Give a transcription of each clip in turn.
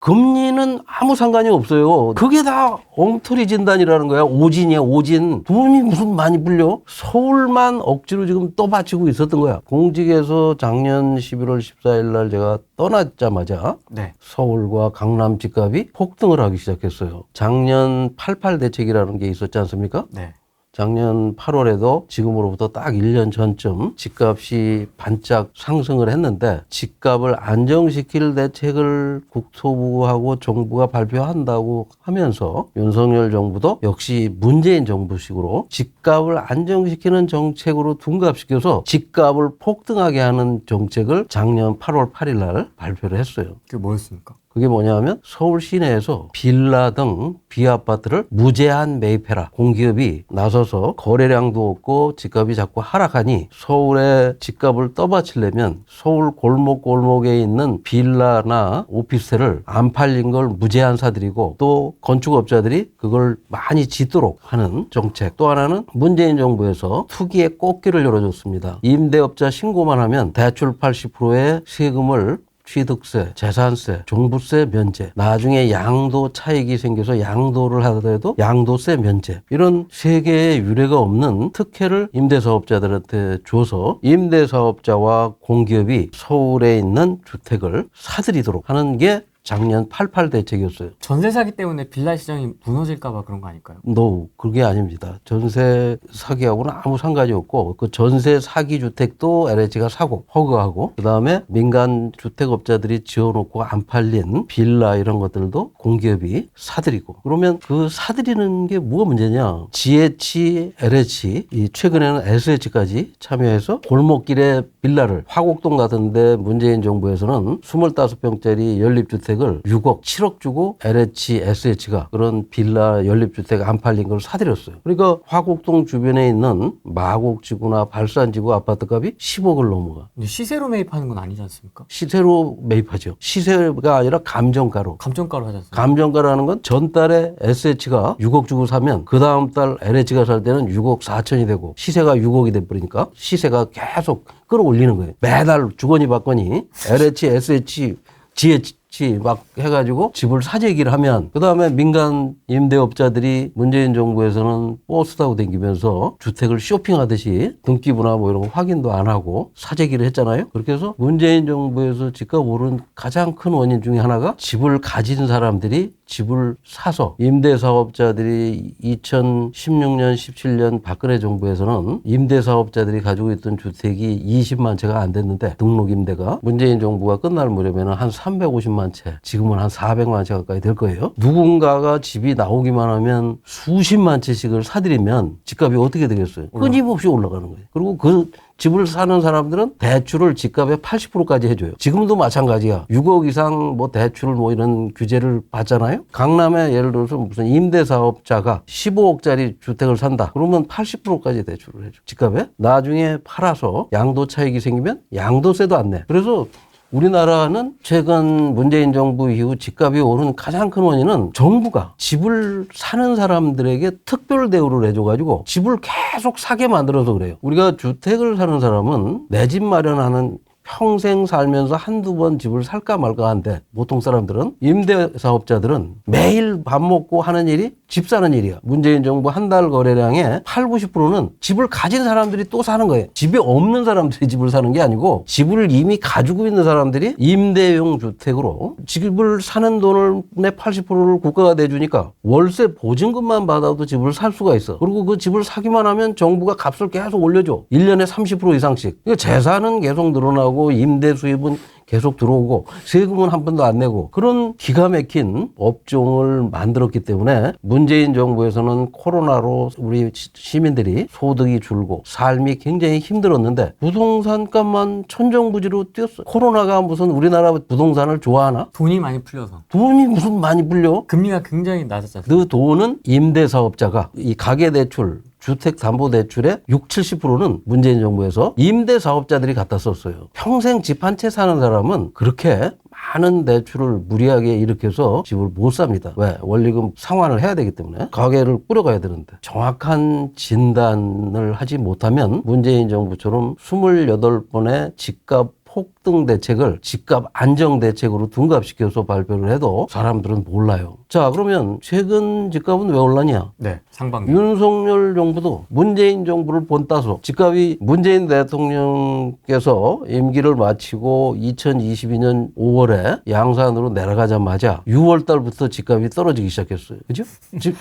금리는 아무 상관이 없어요. 그게 다 엉터리 진단이라는 거야. 오진이야, 오진. 돈이 무슨 많이 불려? 서울만 억지로 지금 떠받치고 있었던 거야. 공직에서 작년 11월 14일 날 제가 떠나자마자 네. 서울과 강남 집값이 폭등을 하기 시작했어요. 작년 88 대책이라는 게 있었지 않습니까? 네. 작년 8월에도 지금으로부터 딱 1년 전쯤 집값이 반짝 상승을 했는데 집값을 안정시킬 대책을 국토부하고 정부가 발표한다고 하면서 윤석열 정부도 역시 문재인 정부식으로 집값을 안정시키는 정책으로 둔갑시켜서 집값을 폭등하게 하는 정책을 작년 8월 8일 날 발표를 했어요. 그게 뭐였습니까? 그게 뭐냐면 서울 시내에서 빌라 등 비아파트를 무제한 매입해라. 공기업이 나서서 거래량도 없고 집값이 자꾸 하락하니 서울의 집값을 떠받치려면 서울 골목골목에 있는 빌라나 오피스텔을 안 팔린 걸 무제한 사들이고 또 건축업자들이 그걸 많이 짓도록 하는 정책. 또 하나는 문재인 정부에서 투기의 꽃길을 열어줬습니다. 임대업자 신고만 하면 대출 80%의 세금을 취득세, 재산세, 종부세 면제, 나중에 양도 차익이 생겨서 양도를 하더라도 양도세 면제, 이런 세계에 유례가 없는 특혜를 임대사업자들한테 줘서 임대사업자와 공기업이 서울에 있는 주택을 사들이도록 하는 게 작년 88 대책이었어요. 전세 사기 때문에 빌라 시장이 무너질까봐 그런 거 아닐까요? 그게 아닙니다. 전세 사기하고는 아무 상관이 없고 그 전세 사기 주택도 LH가 사고 허가하고 그다음에 민간 주택업자들이 지어놓고 안 팔린 빌라 이런 것들도 공기업이 사들이고 그러면 그 사들이는 게 뭐가 문제냐? GH, LH, 최근에는 SH까지 참여해서 골목길에 빌라를 화곡동 같은데 문재인 정부에서는 25평짜리 연립주택을 6억, 7억 주고 LH, SH가 그런 빌라 연립주택 안 팔린 걸 사들였어요. 그러니까 화곡동 주변에 있는 마곡지구나 발산지구 아파트값이 10억을 넘어가. 근데 시세로 매입하는 건 아니지 않습니까? 시세로 매입하죠. 시세가 아니라 감정가로. 감정가로 하지 않습니까? 감정가라는 건 전달에 SH가 6억 주고 사면 그 다음 달 LH가 살 때는 6억 4천이 되고 시세가 6억이 돼버리니까 시세가 계속 끌어올리는 거예요. 매달 주거니 받거니 LH, SH, GH 막 해가지고 집을 사재기를 하면 그 다음에 민간 임대업자들이 문재인 정부에서는 버스 타고 다니면서 주택을 쇼핑하듯이 등기부나 뭐 이런 거 확인도 안 하고 사재기를 했잖아요. 그렇게 해서 문재인 정부에서 집값 오른 가장 큰 원인 중에 하나가 집을 가진 사람들이 집을 사서 임대사업자들이 2016년, 17년 박근혜 정부에서는 임대사업자들이 가지고 있던 주택이 20만 채가 안 됐는데 등록 임대가 문재인 정부가 끝날 무렵에는 한 350만 채, 지금은 한 400만 채 가까이 될 거예요. 누군가가 집이 나오기만 하면 수십만 채씩을 사들이면 집값이 어떻게 되겠어요? 끊임없이 올라가는 거예요. 그리고 그 집을 사는 사람들은 대출을 집값의 80%까지 해줘요. 지금도 마찬가지야. 6억 이상 뭐 대출 뭐 이런 규제를 받잖아요. 강남에 예를 들어서 무슨 임대사업자가 15억짜리 주택을 산다. 그러면 80%까지 대출을 해줘. 집값에. 나중에 팔아서 양도 차익이 생기면 양도세도 안 내. 그래서 우리나라는 최근 문재인 정부 이후 집값이 오른 가장 큰 원인은 정부가 집을 사는 사람들에게 특별 대우를 해줘가지고 집을 계속 사게 만들어서 그래요. 우리가 주택을 사는 사람은 내 집 마련하는 평생 살면서 한두 번 집을 살까 말까 한데 보통 사람들은 임대사업자들은 매일 밥 먹고 하는 일이 집 사는 일이야. 문재인 정부 한 달 거래량의 80~90%는 집을 가진 사람들이 또 사는 거예요. 집이 없는 사람들이 집을 사는 게 아니고 집을 이미 가지고 있는 사람들이 임대용 주택으로 집을 사는 돈의 80%를 국가가 내주니까 월세 보증금만 받아도 집을 살 수가 있어. 그리고 그 집을 사기만 하면 정부가 값을 계속 올려줘. 1년에 30% 이상씩. 그러니까 재산은 계속 늘어나고 임대 수입은 계속 들어오고 세금은 한 번도 안 내고 그런 기가 막힌 업종을 만들었기 때문에 문재인 정부에서는 코로나로 우리 시민들이 소득이 줄고 삶이 굉장히 힘들었는데 부동산 값만 천정부지로 뛰었어. 코로나가 무슨 우리나라 부동산을 좋아하나? 돈이 많이 풀려서. 돈이 무슨 많이 불려? 금리가 굉장히 낮았지 않습니까? 그 돈은 임대사업자가 이 가계대출 주택담보대출의 60~70%는 문재인 정부에서 임대사업자들이 갖다 썼어요. 평생 집 한 채 사는 사람은 그렇게 많은 대출을 무리하게 일으켜서 집을 못 삽니다. 왜? 원리금 상환을 해야 되기 때문에 가계를 꾸려가야 되는데 정확한 진단을 하지 못하면 문재인 정부처럼 28번의 집값 합등 대책을 집값 안정 대책으로 둔갑시켜서 발표를 해도 사람들은 몰라요. 자, 그러면 최근 집값은 왜 올랐냐? 네, 상반기. 윤석열 정부도 문재인 정부를 본따서 집값이 문재인 대통령께서 임기를 마치고 2022년 5월에 양산으로 내려가자마자 6월 달부터 집값이 떨어지기 시작했어요. 그죠?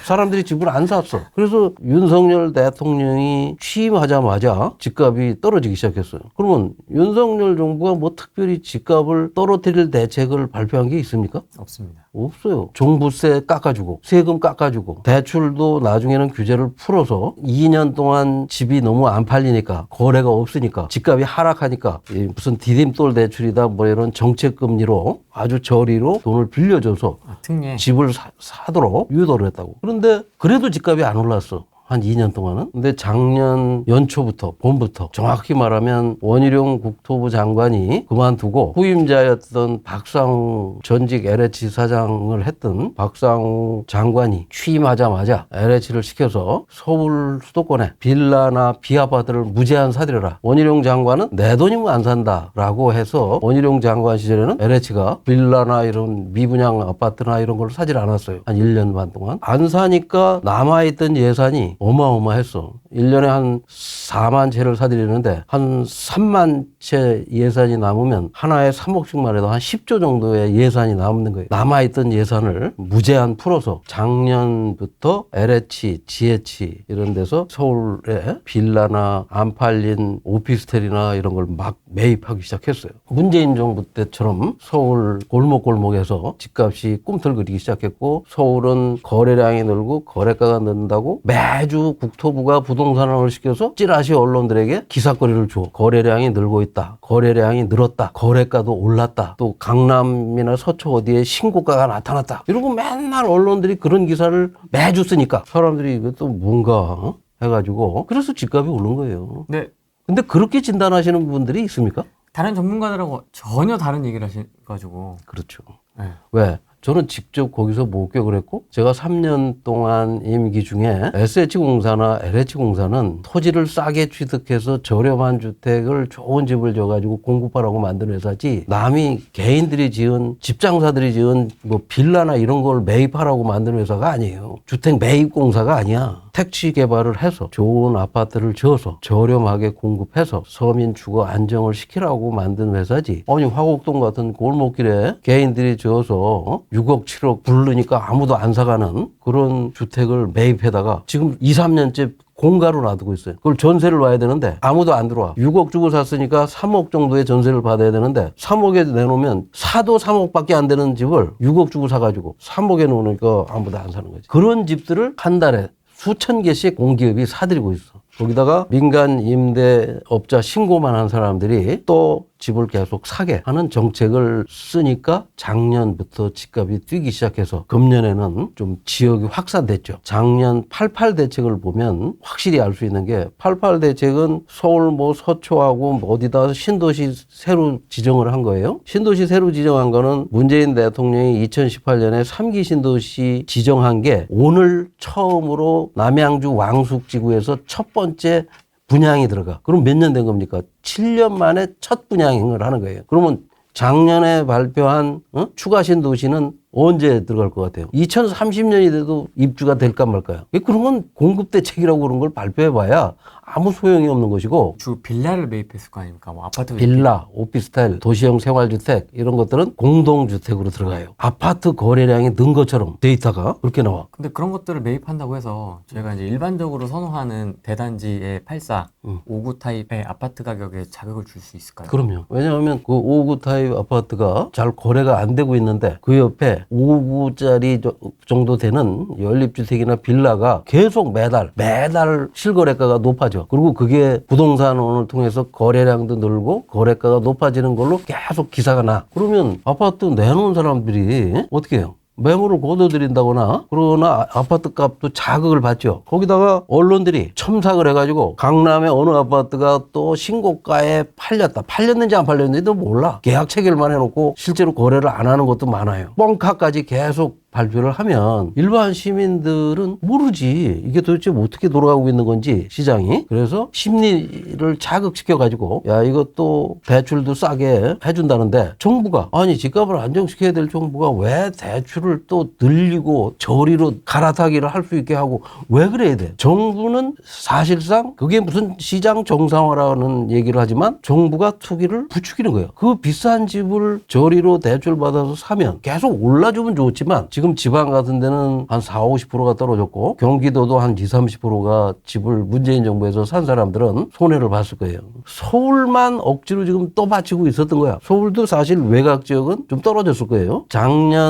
사람들이 집을 안 샀어. 그래서 윤석열 대통령이 취임하자마자 집값이 떨어지기 시작했어요. 그러면 윤석열 정부가 뭐 특별히 집값을 떨어뜨릴 대책을 발표한 게 있습니까? 없습니다. 없어요. 종부세 깎아주고 세금 깎아주고 대출도 나중에는 규제를 풀어서 2년 동안 집이 너무 안 팔리니까 거래가 없으니까 집값이 하락하니까 무슨 디딤돌 대출이다 뭐 이런 정책금리로 아주 저리로 돈을 빌려줘서 특례. 집을 사도록 유도를 했다고. 그런데 그래도 집값이 안 올랐어. 한 2년 동안은. 근데 작년 연초부터 봄부터 정확히 말하면 원희룡 국토부 장관이 그만두고 후임자였던 박상우 전직 LH 사장을 했던 박상우 장관이 취임하자마자 LH를 시켜서 서울 수도권에 빌라나 비아파트를 무제한 사들여라. 원희룡 장관은 내 돈이면 안 산다라고 해서 원희룡 장관 시절에는 LH가 빌라나 이런 미분양 아파트나 이런 걸 사질 않았어요. 한 1년 반 동안. 안 사니까 남아있던 예산이 어마어마했어. 1년에 한 4만 채를 사들이는데 한 3만 채 예산이 남으면 하나에 3억씩만 해도 한 10조 정도의 예산이 남는 거예요. 남아있던 예산을 무제한 풀어서 작년부터 LH, GH 이런 데서 서울에 빌라나 안 팔린 오피스텔이나 이런 걸 막 매입하기 시작했어요. 문재인 정부 때처럼 서울 골목골목에서 집값이 꿈틀거리기 시작했고 서울은 거래량이 늘고 거래가가 는다고 매주 국토부가 부동산을 시켜서 찌라시 언론들에게 기사거리를 줘. 거래량이 늘고 있다. 거래량이 늘었다. 거래가도 올랐다. 또 강남이나 서초 어디에 신고가가 나타났다. 이러고 맨날 언론들이 그런 기사를 매주 쓰니까 사람들이 이것도 뭔가 해가지고 그래서 집값이 오른 거예요. 네. 근데 그렇게 진단하시는 분들이 있습니까? 다른 전문가들하고 전혀 다른 얘기를 하셔가지고. 그렇죠. 네. 왜? 저는 직접 거기서 목격을 했고 제가 3년 동안 임기 중에 SH공사나 LH공사는 토지를 싸게 취득해서 저렴한 주택을 좋은 집을 줘가지고 공급하라고 만든 회사지 남이 개인들이 지은 집장사들이 지은 뭐 빌라나 이런 걸 매입하라고 만든 회사가 아니에요. 주택 매입공사가 아니야. 택지 개발을 해서 좋은 아파트를 지어서 저렴하게 공급해서 서민 주거 안정을 시키라고 만든 회사지. 아니 화곡동 같은 골목길에 개인들이 지어서 6억 7억 부르니까 아무도 안 사가는 그런 주택을 매입해다가 지금 2, 3년째 공가로 놔두고 있어요. 그걸 전세를 놔야 되는데 아무도 안 들어와. 6억 주고 샀으니까 3억 정도의 전세를 받아야 되는데 3억에 내놓으면 사도 3억밖에 안 되는 집을 6억 주고 사가지고 3억에 놓으니까 아무도 안 사는 거지. 그런 집들을 한 달에 수천 개씩 공기업이 사들이고 있어. 거기다가 민간 임대업자 신고만 한 사람들이 또 집을 계속 사게 하는 정책을 쓰니까 작년부터 집값이 뛰기 시작해서 금년에는 좀 지역이 확산됐죠. 작년 88 대책을 보면 확실히 알 수 있는 게 88 대책은 서울 뭐 서초하고 뭐 어디다 신도시 새로 지정을 한 거예요. 신도시 새로 지정한 거는 문재인 대통령이 2018년에 3기 신도시 지정한 게 오늘 처음으로 남양주 왕숙지구에서 첫 번째 분양이 들어가. 그럼 몇 년 된 겁니까? 7년 만에 첫 분양을 하는 거예요. 그러면 작년에 발표한 추가 신도시는 언제 들어갈 것 같아요? 2030년이 돼도 입주가 될까 말까요? 그런 건 공급 대책이라고 그런 걸 발표해봐야 아무 소용이 없는 것이고 주 빌라를 매입했을 거 아닙니까? 뭐 아파트 빌라, 오피스텔, 도시형 생활주택 이런 것들은 공동주택으로 들어가요. 아파트 거래량이 는 것처럼 데이터가 그렇게 나와. 근데 그런 것들을 매입한다고 해서 저희가 이제 일반적으로 선호하는 대단지의 84, 59 타입의 아파트 가격에 자극을 줄 수 있을까요? 그럼요. 왜냐하면 그 59 타입 아파트가 잘 거래가 안 되고 있는데 그 옆에 59짜리 정도 되는 연립주택이나 빌라가 계속 매달 실거래가가 높아져. 그리고 그게 부동산원을 통해서 거래량도 늘고 거래가가 높아지는 걸로 계속 기사가 나. 그러면 아파트 내놓은 사람들이 어떻게 해요? 매물을 거둬들인다거나 그러나 아파트 값도 자극을 받죠. 거기다가 언론들이 첨삭을 해가지고 강남의 어느 아파트가 또 신고가에 팔렸다. 팔렸는지 안 팔렸는지도 몰라. 계약 체결만 해놓고 실제로 거래를 안 하는 것도 많아요. 뻥카까지 계속 발표를 하면 일반 시민들은 모르지. 이게 도대체 어떻게 돌아가고 있는 건지 시장이. 그래서 심리를 자극시켜가지고 야 이것도 대출도 싸게 해준다는데 정부가 아니 집값을 안정시켜야 될 정부가 왜 대출을 또 늘리고 저리로 갈아타기를 할 수 있게 하고 왜 그래야 돼? 정부는 사실상 그게 무슨 시장 정상화라는 얘기를 하지만 정부가 투기를 부추기는 거예요. 그 비싼 집을 저리로 대출 받아서 사면 계속 올라주면 좋지만 지금 지방 같은 데는 한 4, 50%가 떨어졌고 경기도도 한 20, 30%가 집을 문재인 정부에서 산 사람들은 손해를 봤을 거예요. 서울만 억지로 지금 떠받치고 있었던 거야. 서울도 사실 외곽 지역은 좀 떨어졌을 거예요.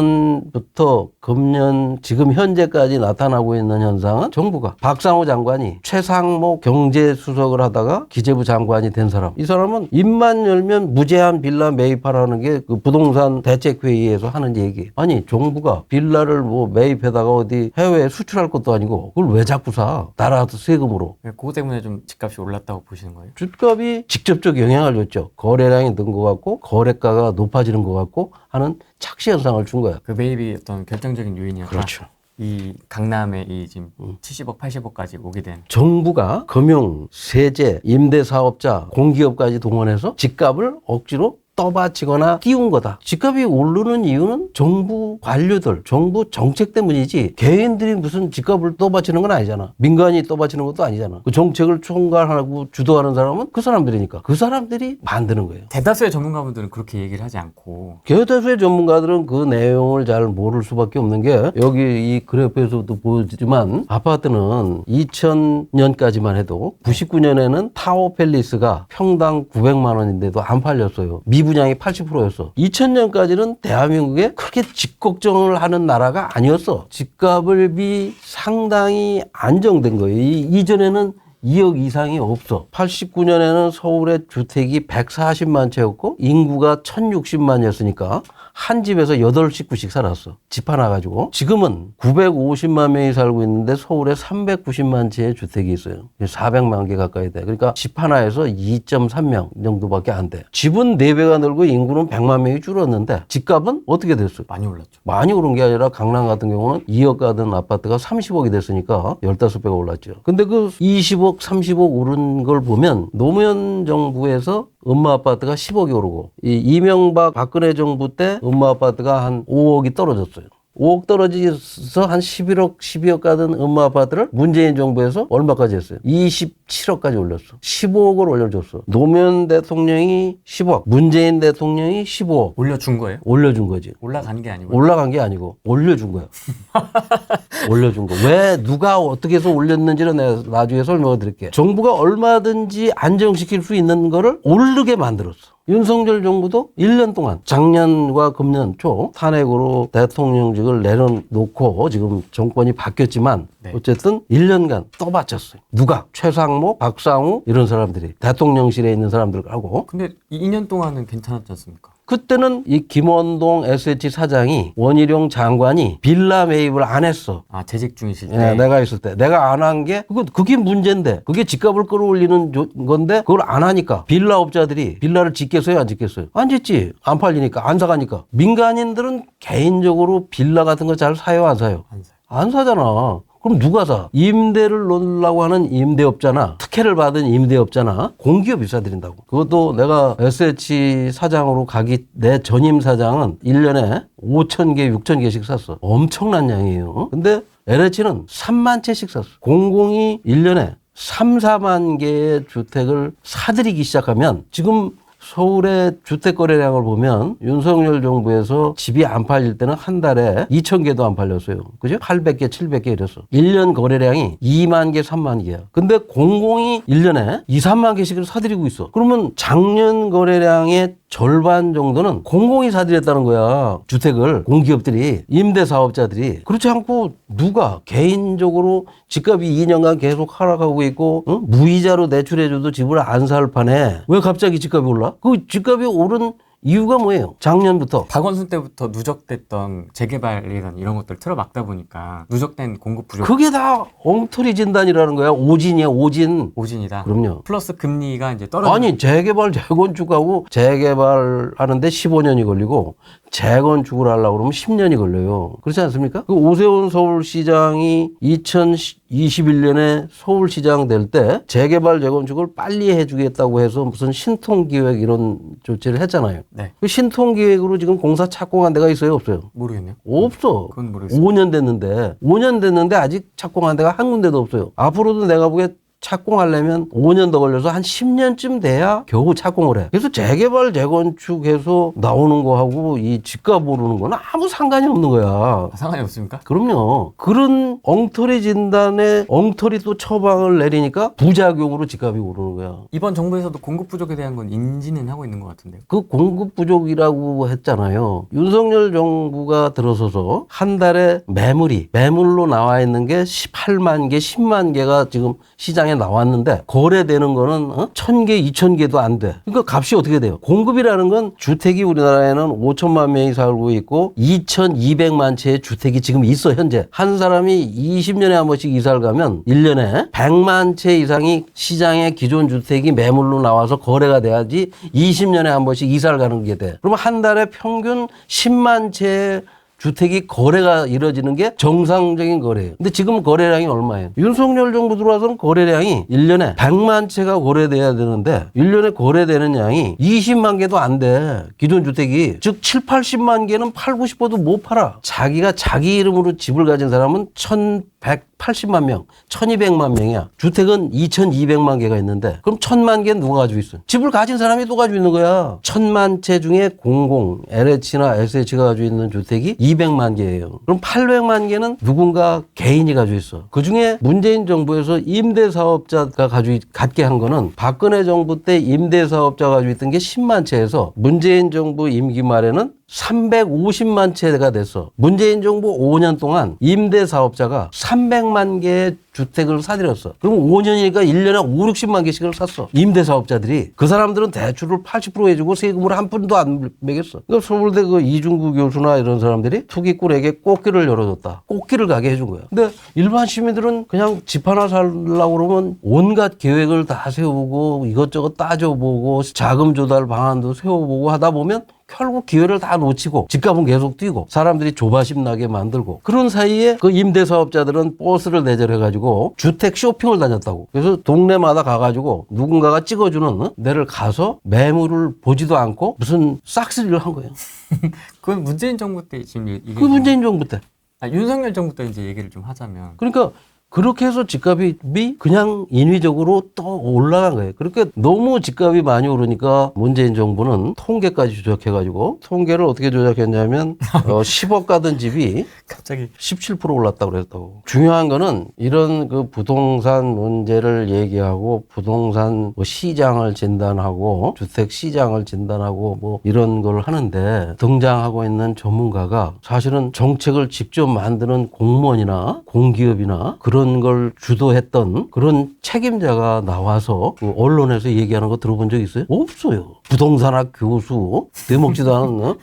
작년부터 금년 지금 현재까지 나타나고 있는 현상은 정부가 박상호 장관이 최상목 경제수석을 하다가 기재부 장관이 된 사람. 이 사람은 입만 열면 무제한 빌라 매입하라는 게 그 부동산 대책회의에서 하는 얘기. 아니 정부가 빌라를 뭐 매입해다가 어디 해외에 수출할 것도 아니고 그걸 왜 자꾸 사? 나라 세금으로. 그거 때문에 좀 집값이 올랐다고 보시는 거예요? 집값이 직접적 영향을 줬죠. 거래량이 는 것 같고 거래가가 높아지는 것 같고 하는 착시 현상을 준 거야. 그 매입이 어떤 결정적인 요인이었다. 그렇죠. 이 강남에 이 지금 70억, 80억까지 오게 된. 정부가 금융, 세제, 임대사업자, 공기업까지 동원해서 집값을 억지로 떠받치거나 띄운 거다. 집값이 오르는 이유는 정부 관료들, 정부 정책 때문이지 개인들이 무슨 집값을 떠받치는 건 아니잖아. 민간이 떠받치는 것도 아니잖아. 그 정책을 총괄하고 주도하는 사람은 그 사람들이니까. 그 사람들이 만드는 거예요. 대다수의 전문가분들은 그렇게 얘기를 하지 않고 대다수의 전문가들은 그 내용을 잘 모를 수밖에 없는 게 여기 이 그래프에서도 보여지지만 아파트는 2000년까지만 해도 99년에는 타워 팰리스가 평당 900만 원인데도 안 팔렸어요. 미분양이 80%였어. 2000년까지는 대한민국에 그렇게 집 걱정을 하는 나라가 아니었어. 집값이 상당히 안정된 거예요. 이전에는 2억 이상이 없어. 89년에는 서울의 주택이 140만 채였고 인구가 1060만이었으니까 한 집에서 8식구씩 살았어. 집 하나 가지고. 지금은 950만 명이 살고 있는데 서울에 390만 채의 주택이 있어요. 400만 개 가까이 돼. 그러니까 집 하나에서 2.3명 정도밖에 안 돼. 집은 4배가 늘고 인구는 100만 명이 줄었는데 집값은 어떻게 됐어요? 많이 올랐죠. 많이 오른 게 아니라 강남 같은 경우는 2억 가던 아파트가 30억이 됐으니까 15배가 올랐죠. 근데 그 20억, 30억 오른 걸 보면 노무현 정부에서 음마 아파트가 10억이 오르고 이 이명박 박근혜 정부 때 음마 아파트가 한 5억이 떨어졌어요. 5억 떨어져서 한 11억, 12억 가던 음마 아파트를 문재인 정부에서 얼마까지 했어요? 27억까지 올렸어. 15억을 올려줬어. 노무현 대통령이 10억, 문재인 대통령이 15억. 올려준 거예요? 올려준 거지. 올라간 게 아니고. 올라간 게 아니고 올려준 거야. 올려준 거. 왜 누가 어떻게 해서 올렸는지는 내가 나중에 설명을 드릴게요. 정부가 얼마든지 안정시킬 수 있는 거를 오르게 만들었어. 윤석열 정부도 1년 동안 작년과 금년 초 탄핵으로 대통령직을 내려놓고 지금 정권이 바뀌었지만 네. 어쨌든 1년간 떠받쳤어요. 누가? 최상목, 박상우 이런 사람들이 대통령실에 있는 사람들하고. 근데 2년 동안은 괜찮았지 않습니까? 그때는 이 김원동 SH 사장이 원희룡 장관이 빌라 매입을 안 했어. 아, 재직 중이실 때. 예, 내가 있을 때. 내가 안 한 게, 그게 문제인데. 그게 집값을 끌어올리는 건데, 그걸 안 하니까. 빌라 업자들이 빌라를 짓겠어요? 안 짓겠어요? 안 짓지. 안 팔리니까. 안 사가니까. 민간인들은 개인적으로 빌라 같은 거 잘 사요? 안 사요? 안 사요. 안 사잖아. 그럼 누가 사? 임대를 놓으려고 하는 임대업자나 특혜를 받은 임대업자나 공기업이 사들인다고. 그것도 내가 SH 사장으로 가기 내 전임 사장은 1년에 5,000개, 6,000개씩 샀어. 엄청난 양이에요. 근데 LH는 3만 채씩 샀어. 공공이 1년에 3, 4만 개의 주택을 사들이기 시작하면 지금 서울의 주택 거래량을 보면 윤석열 정부에서 집이 안 팔릴 때는 한 달에 2,000개도 안 팔렸어요. 그죠? 800개, 700개 이랬어. 1년 거래량이 2만 개, 3만 개야. 근데 공공이 1년에 2, 3만 개씩을 사들이고 있어. 그러면 작년 거래량의 절반 정도는 공공이 사들였다는 거야. 주택을 공기업들이, 임대사업자들이. 그렇지 않고 누가 개인적으로 집값이 2년간 계속 하락하고 있고 무이자로 대출해줘도 집을 안 살 판에 왜 갑자기 집값이 올라? 그 집값이 오른 이유가 뭐예요? 작년부터. 박원순 때부터 누적됐던 재개발이란 이런 것들 틀어막다 보니까 누적된 공급 부족 그게 다 엉터리 진단이라는 거야. 오진이야, 오진. 오진이다. 그럼요. 플러스 금리가 이제 떨어지는 아니, 재개발, 재건축하고 재개발하는데 15년이 걸리고 재건축을 하려고 그러면 10년이 걸려요. 그렇지 않습니까? 그 오세훈 서울시장이 2021년에 서울시장 될 때 재개발, 재건축을 빨리 해주겠다고 해서 무슨 신통기획 이런 조치를 했잖아요. 네. 그 신통기획으로 지금 공사 착공한 데가 있어요, 없어요? 모르겠네요. 없어. 그건 모르겠어요. 5년 됐는데 아직 착공한 데가 한 군데도 없어요. 앞으로도 내가 보기에 착공하려면 5년 더 걸려서 한 10년쯤 돼야 겨우 착공을 해. 그래서 재개발, 재건축해서 나오는 거하고 이 집값 오르는 건 아무 상관이 없는 거야. 상관이 없습니까? 그럼요. 그런 엉터리 진단에 엉터리 또 처방을 내리니까 부작용으로 집값이 오르는 거야. 이번 정부에서도 공급 부족에 대한 건 인지는 하고 있는 것 같은데요. 그 공급 부족이라고 했잖아요. 윤석열 정부가 들어서서 한 달에 매물로 나와 있는 게 18만 개, 10만 개가 지금 시장에 나왔는데 거래되는 거는 1,000개, 2,000개도 안 돼. 그러니까 값이 어떻게 돼요? 공급이라는 건 주택이 우리나라에는 5천만 명이 살고 있고 2,200만 채의 주택이 지금 있어 현재. 한 사람이 20년에 한 번씩 이사를 가면 1년에 100만 채 이상이 시장에 기존 주택이 매물로 나와서 거래가 돼야지 20년에 한 번씩 이사를 가는 게 돼. 그러면 한 달에 평균 10만 채의 주택이 거래가 이루어지는 게 정상적인 거래예요. 근데 지금 거래량이 얼마예요? 윤석열 정부 들어와서는 거래량이 1년에 100만 채가 거래돼야 되는데 1년에 거래되는 양이 20만 개도 안 돼. 기존 주택이. 즉 7, 80만 개는 팔고 싶어도 못 팔아. 자기가 자기 이름으로 집을 가진 사람은 1,180만 명, 1,200만 명이야. 주택은 2,200만 개가 있는데 그럼 1,000만 개는 누가 가지고 있어? 집을 가진 사람이 또 가지고 있는 거야. 1,000만 채 중에 공공, LH나 SH가 가지고 있는 주택이 200만 개예요. 그럼 800만 개는 누군가 개인이 가지고 있어. 그중에 문재인 정부에서 임대사업자가 갖게 한 거는 박근혜 정부 때 임대사업자가 가지고 있던 게 10만 채에서 문재인 정부 임기 말에는 350만 채가 됐어. 문재인 정부 5년 동안 임대사업자가 300만 개의 주택을 사들였어. 그럼 5년이니까 1년에 5, 60만 개씩을 샀어. 임대사업자들이. 그 사람들은 대출을 80% 해주고 세금을 한 푼도 안 매겼어. 그러니까 서울대 그 이중구 교수나 이런 사람들이 투기꾼에게 꽃길을 열어줬다. 꽃길을 가게 해준 거야. 근데 일반 시민들은 그냥 집 하나 살려고 그러면 온갖 계획을 다 세우고 이것저것 따져보고 자금 조달 방안도 세워보고 하다 보면 결국 기회를 다 놓치고 집값은 계속 뛰고 사람들이 조바심 나게 만들고 그런 사이에 그 임대사업자들은 버스를 내절해가지고 주택 쇼핑을 다녔다고. 그래서 동네마다 가가지고 누군가가 찍어주는 데를 가서 매물을 보지도 않고 무슨 싹쓸이를 한 거예요. 그건 문재인 정부 때 지금 이게 그 문재인 정부 때. 윤석열 정부 때 이제 얘기를 좀 하자면 그러니까 그렇게 해서 집값이 그냥 인위적으로 또 올라간 거예요. 그렇게 너무 집값이 많이 오르니까 문재인 정부는 통계까지 조작해가지고 통계를 어떻게 조작했냐면 10억 가던 집이 갑자기 17% 올랐다고 그랬다고. 중요한 거는 이런 그 부동산 문제를 얘기하고 부동산 뭐 시장을 진단하고 주택 시장을 진단하고 뭐 이런 걸 하는데 등장하고 있는 전문가가 사실은 정책을 직접 만드는 공무원이나 공기업이나 그런 걸 주도했던 그런 책임자가 나와서 그 언론에서 얘기하는 거 들어본 적 있어요? 없어요. 부동산학 교수, 되먹지도 않은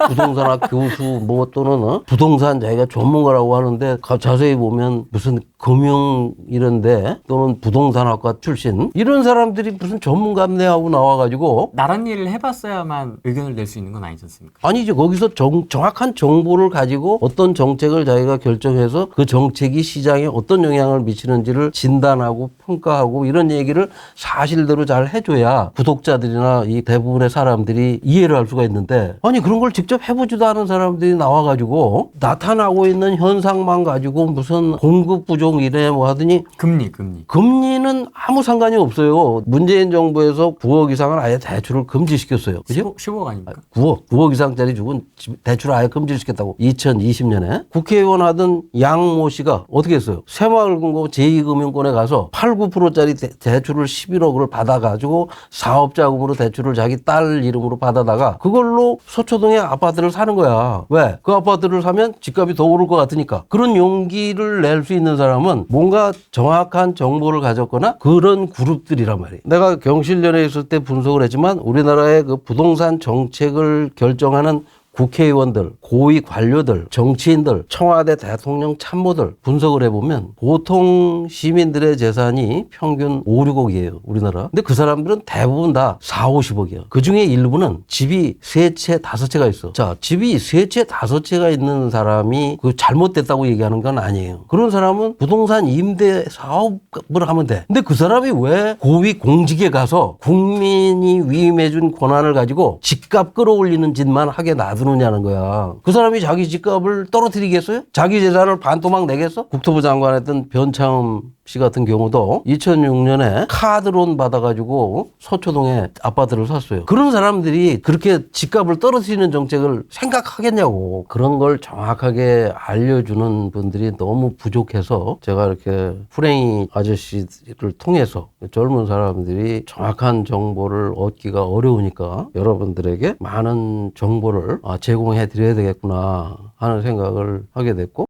부동산학 교수 뭐 또는 부동산 자기가 전문가라고 하는데 자세히 보면 무슨 금융 이런데 또는 부동산학과 출신 이런 사람들이 무슨 전문가네하고 나와가지고 나란 일을 해봤어야만 의견을 낼 수 있는 건 아니지 않습니까? 아니죠. 거기서 정확한 정보를 가지고 어떤 정책을 자기가 결정해서 그 정책이 시장에 어떤 영향을 미치는지를 진단하고 평가하고 이런 얘기를 사실대로 잘 해줘야 구독자들이나 이 대부분의 사람들이 이해를 할 수가 있는데 아니 그런 걸 직접 해보지도 않은 사람들이 나와가지고 나타나고 있는 현상만 가지고 무슨 공급 부족 이래 뭐 하더니 금리는 아무 상관이 없어요. 문재인 정부에서 9억 이상은 아예 대출을 금지시켰어요. 그죠? 15억 아닙니까? 9억 이상짜리 주고 대출을 아예 금지시켰다고. 2020년에 국회의원 하던 양모 씨가 어떻게 했어요? 새마을금고 제2금융권에 가서 8, 9%짜리 대출을 11억을 받아가지고 사업자금으로 대출을 자기 딸 이름으로 받아다가 그걸로 서초동에 아파트를 사는 거야. 왜? 그 아파트를 사면 집값이 더 오를 것 같으니까. 그런 용기를 낼 수 있는 사람은 뭔가 정확한 정보를 가졌거나 그런 그룹들이란 말이에요. 내가 경실련에 있을 때 분석을 했지만 우리나라의 그 부동산 정책을 결정하는 국회의원들, 고위 관료들, 정치인들, 청와대 대통령 참모들 분석을 해보면 보통 시민들의 재산이 평균 5, 6억이에요. 우리나라. 근데 그 사람들은 대부분 다 4, 50억이야. 그 중에 일부는 집이 3채, 5채가 있어. 자, 집이 3채, 5채가 있는 사람이 그 잘못됐다고 얘기하는 건 아니에요. 그런 사람은 부동산 임대 사업을 하면 돼. 근데 그 사람이 왜 고위 공직에 가서 국민이 위임해준 권한을 가지고 집값 끌어올리는 짓만 하게 놔두느냐는 거야. 그 사람이 자기 집값을 떨어뜨리겠어요? 자기 재산을 반토막 내겠어? 국토부 장관했던 변창흠 씨 같은 경우도 2006년에 카드론 받아가지고 서초동에 아파트를 샀어요. 그런 사람들이 그렇게 집값을 떨어뜨리는 정책을 생각하겠냐고. 그런 걸 정확하게 알려주는 분들이 너무 부족해서 제가 이렇게 프랭이 아저씨를 통해서 젊은 사람들이 정확한 정보를 얻기가 어려우니까 여러분들에게 많은 정보를 제공해 드려야 되겠구나 하는 생각을 하게 됐고